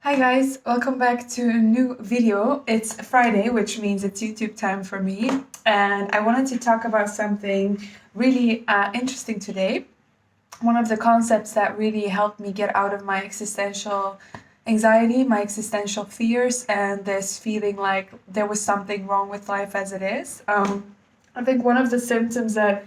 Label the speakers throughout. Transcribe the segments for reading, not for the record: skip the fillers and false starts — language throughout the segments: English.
Speaker 1: Hi guys, welcome back to a new video. It's Friday, which means it's YouTube time for me, and I wanted to talk about something really interesting today. One of the concepts that really helped me get out of my existential anxiety, my existential fears, and this feeling like there was something wrong with life as it is. I think one of the symptoms that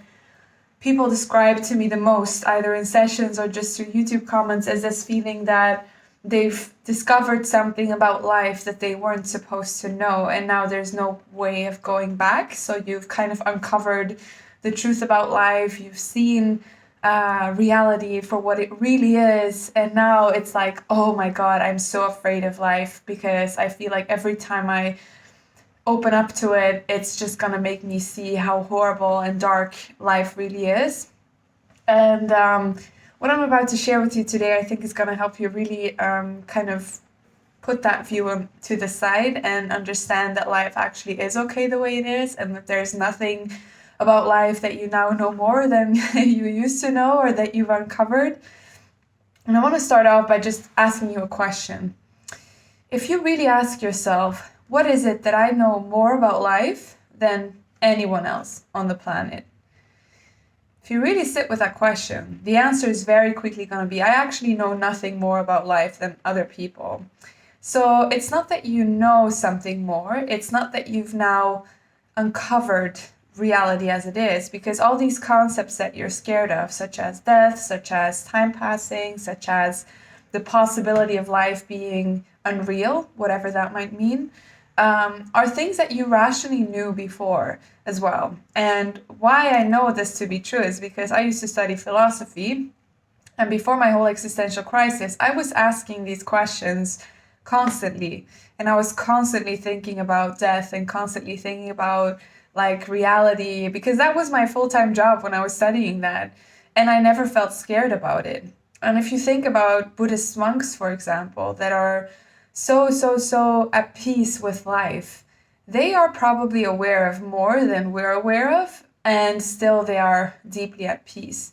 Speaker 1: people describe to me the most, either in sessions or just through YouTube comments, is this feeling that they've discovered something about life that they weren't supposed to know, and now there's no way of going back. So you've kind of uncovered the truth about life, you've seen reality for what it really is, and now it's like, oh my God, I'm so afraid of life because I feel like every time I open up to it, it's just gonna make me see how horrible and dark life really is. And what I'm about to share with you today, I think is gonna help you really kind of put that view to the side and understand that life actually is okay the way it is, and that there's nothing about life that you now know more than you used to know or that you've uncovered. And I want to start off by just asking you a question. If you really ask yourself, what is it that I know more about life than anyone else on the planet? If you really sit with that question, the answer is very quickly going to be, I actually know nothing more about life than other people. So it's not that you know something more, it's not that you've now uncovered reality as it is, because all these concepts that you're scared of, such as death, such as time passing, such as the possibility of life being unreal, whatever that might mean, are things that you rationally knew before as well. And why I know this to be true is because I used to study philosophy, and before my whole existential crisis, I was asking these questions constantly. And I was constantly thinking about death and constantly thinking about like reality, because that was my full-time job when I was studying that. And I never felt scared about it. And if you think about Buddhist monks, for example, that are so at peace with life, they are probably aware of more than we're aware of, and still they are deeply at peace.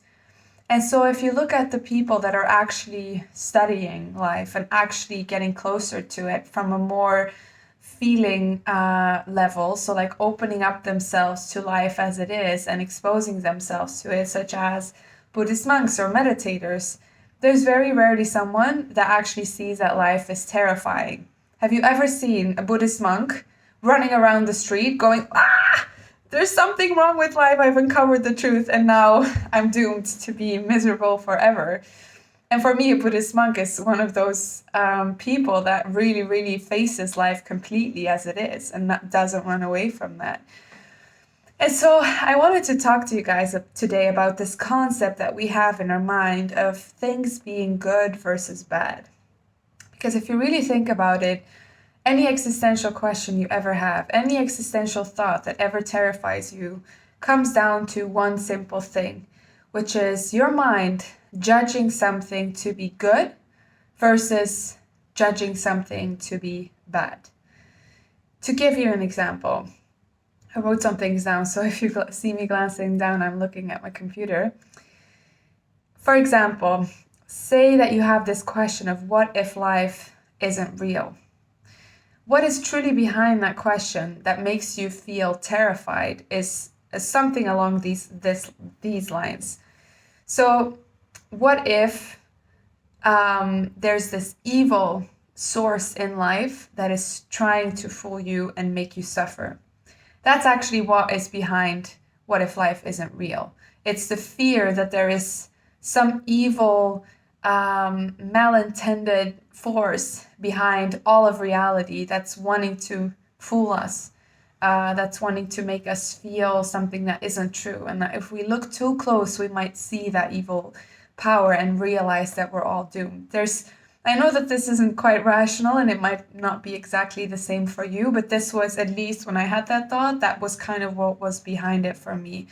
Speaker 1: And so if you look at the people that are actually studying life and actually getting closer to it from a more feeling level, so like opening up themselves to life as it is and exposing themselves to it, such as Buddhist monks or meditators, there's very rarely someone that actually sees that life is terrifying. Have you ever seen a Buddhist monk running around the street going, ah, there's something wrong with life, I've uncovered the truth, and now I'm doomed to be miserable forever? And for me, a Buddhist monk is one of those people that really faces life completely as it is and doesn't run away from that. And so I wanted to talk to you guys today about this concept that we have in our mind of things being good versus bad. Because if you really think about it, any existential question you ever have, any existential thought that ever terrifies you, comes down to one simple thing, which is your mind judging something to be good versus judging something to be bad. To give you an example, I wrote some things down, so if you see me glancing down, I'm looking at my computer. For example, say that you have this question of what if life isn't real? What is truly behind that question that makes you feel terrified is something along these lines. So what if there's this evil source in life that is trying to fool you and make you suffer? That's actually what is behind what if life isn't real. It's the fear that there is some evil, malintended force behind all of reality that's wanting to fool us, that's wanting to make us feel something that isn't true. And that if we look too close, we might see that evil power and realize that we're all doomed. I know that this isn't quite rational and it might not be exactly the same for you, but this was, at least when I had that thought, that was kind of what was behind it for me.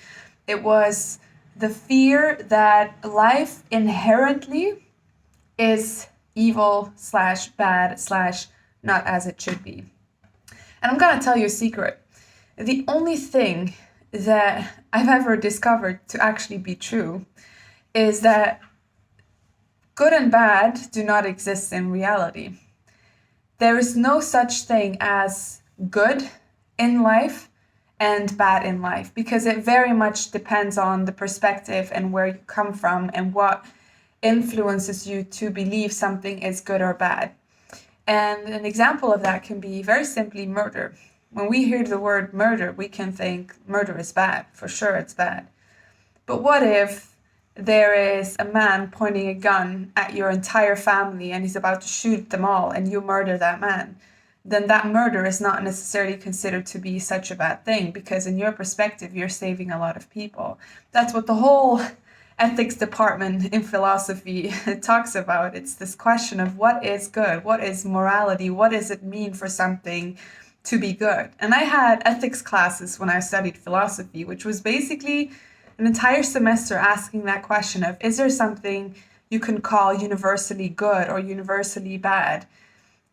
Speaker 1: It was the fear that life inherently is evil slash bad slash not as it should be. And I'm gonna tell you a secret. The only thing that I've ever discovered to actually be true is that good and bad do not exist in reality. there is no such thing as good in life and bad in life, because it very much depends on the perspective and where you come from and what influences you to believe something is good or bad. And an example of that can be very simply murder. When we hear the word murder, we can think murder is bad. For sure, it's bad. But what if there is a man pointing a gun at your entire family and he's about to shoot them all and you murder that man? Then that murder is not necessarily considered to be such a bad thing, because in your perspective, you're saving a lot of people. That's what the whole ethics department in philosophy talks about. It's this question of what is good, what is morality, what does it mean for something to be good? And I had ethics classes when I studied philosophy, which was basically an entire semester asking that question of, is there something you can call universally good or universally bad?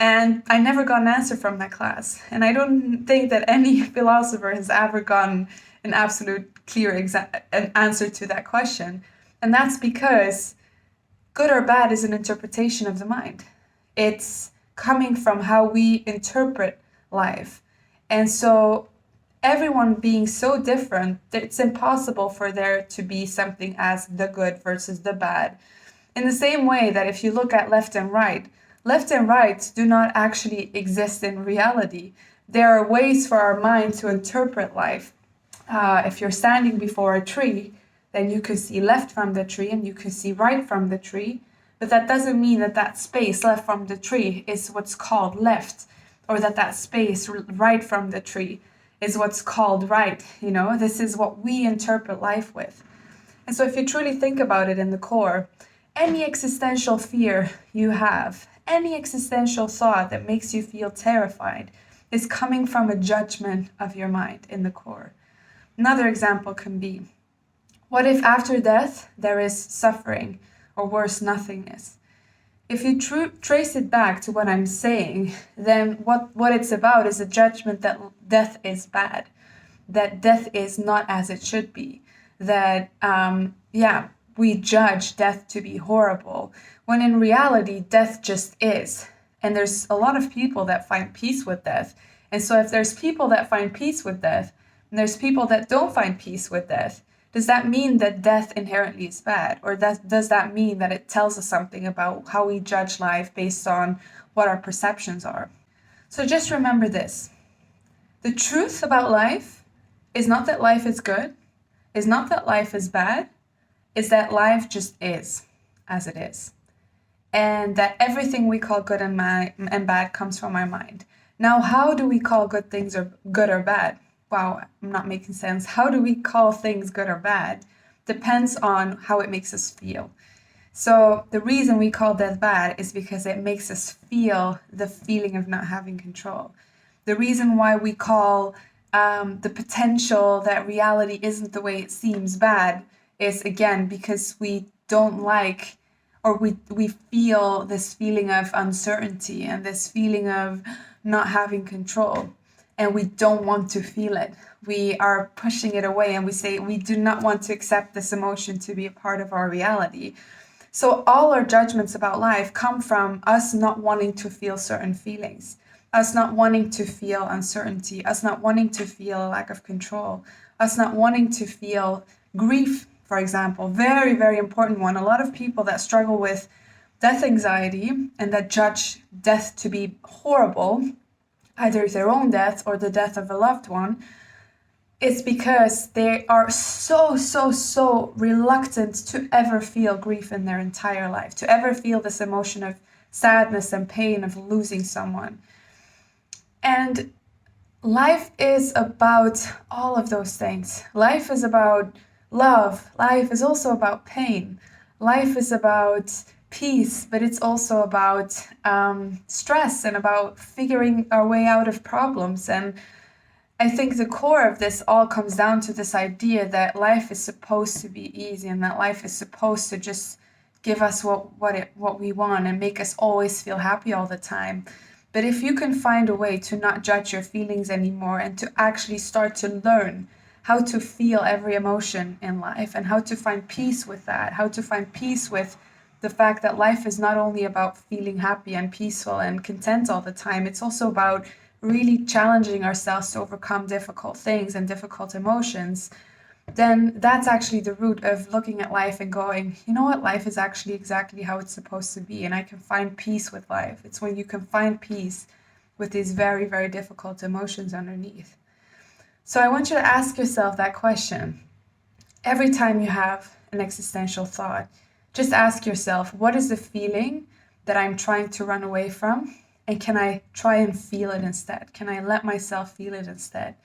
Speaker 1: And I never got an answer from that class. And I don't think that any philosopher has ever gotten an absolute clear an answer to that question. And that's because good or bad is an interpretation of the mind. It's coming from how we interpret life. And so everyone being so different, it's impossible for there to be something as the good versus the bad. In the same way that if you look at left and right do not actually exist in reality. There are ways for our mind to interpret life. If you're standing before a tree, then you can see left from the tree and you can see right from the tree. But that doesn't mean that that space left from the tree is what's called left, or that that space right from the tree is what's called right. You know, this is what we interpret life with. And so if you truly think about it in the core, any existential fear you have, any existential thought that makes you feel terrified is coming from a judgment of your mind in the core. Another example can be, what if after death there is suffering, or worse, nothingness? If you trace it back to what I'm saying, then what it's about is a judgment that death is bad, that death is not as it should be, that, we judge death to be horrible, when in reality, death just is. And there's a lot of people that find peace with death. And so if there's people that find peace with death, and there's people that don't find peace with death, does that mean that death inherently is bad? Or does that mean that it tells us something about how we judge life based on what our perceptions are? So just remember this. The truth about life is not that life is good, is not that life is bad, is that life just is as it is. And that everything we call good and bad comes from our mind. Now, how do we call good things or good or bad? Wow, I'm not making sense. How do we call things good or bad? Depends on how it makes us feel. So the reason we call death bad is because it makes us feel the feeling of not having control. The reason why we call the potential that reality isn't the way it seems bad is, again, because we don't like, or we feel this feeling of uncertainty and this feeling of not having control, and we don't want to feel it. We are pushing it away, and we say we do not want to accept this emotion to be a part of our reality. So all our judgments about life come from us not wanting to feel certain feelings, us not wanting to feel uncertainty, us not wanting to feel a lack of control, us not wanting to feel grief, for example. Very, very important one. A lot of people that struggle with death anxiety and that judge death to be horrible, either their own death or the death of a loved one, it's because they are so reluctant to ever feel grief in their entire life, to ever feel this emotion of sadness and pain of losing someone. And life is about all of those things. Life is about love. Life is also about pain. Life is about peace, but it's also about stress and about figuring our way out of problems. And I think the core of this all comes down to this idea that life is supposed to be easy and that life is supposed to just give us what we want and make us always feel happy all the time. But if you can find a way to not judge your feelings anymore and to actually start to learn how to feel every emotion in life and how to find peace with that, how to find peace with the fact that life is not only about feeling happy and peaceful and content all the time, it's also about really challenging ourselves to overcome difficult things and difficult emotions, then that's actually the root of looking at life and going, you know what, life is actually exactly how it's supposed to be, and I can find peace with life. It's when you can find peace with these very, very difficult emotions underneath. So I want you to ask yourself that question. Every time you have an existential thought, just ask yourself, what is the feeling that I'm trying to run away from? And can I try and feel it instead? Can I let myself feel it instead?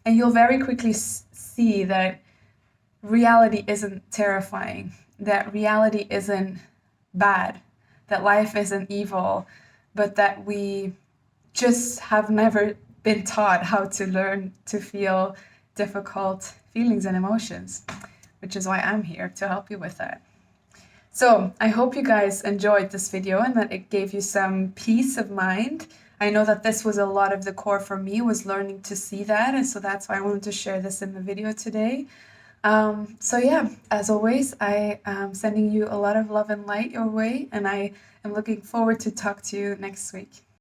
Speaker 1: And you'll very quickly see that reality isn't terrifying, that reality isn't bad, that life isn't evil, but that we just have never been taught how to learn to feel difficult feelings and emotions, which is why I'm here to help you with that. So I hope you guys enjoyed this video and that it gave you some peace of mind. I know that this was a lot of the core for me, was learning to see that, and so that's why I wanted to share this in the video today. So yeah, as always, I am sending you a lot of love and light your way, and I am looking forward to talk to you next week.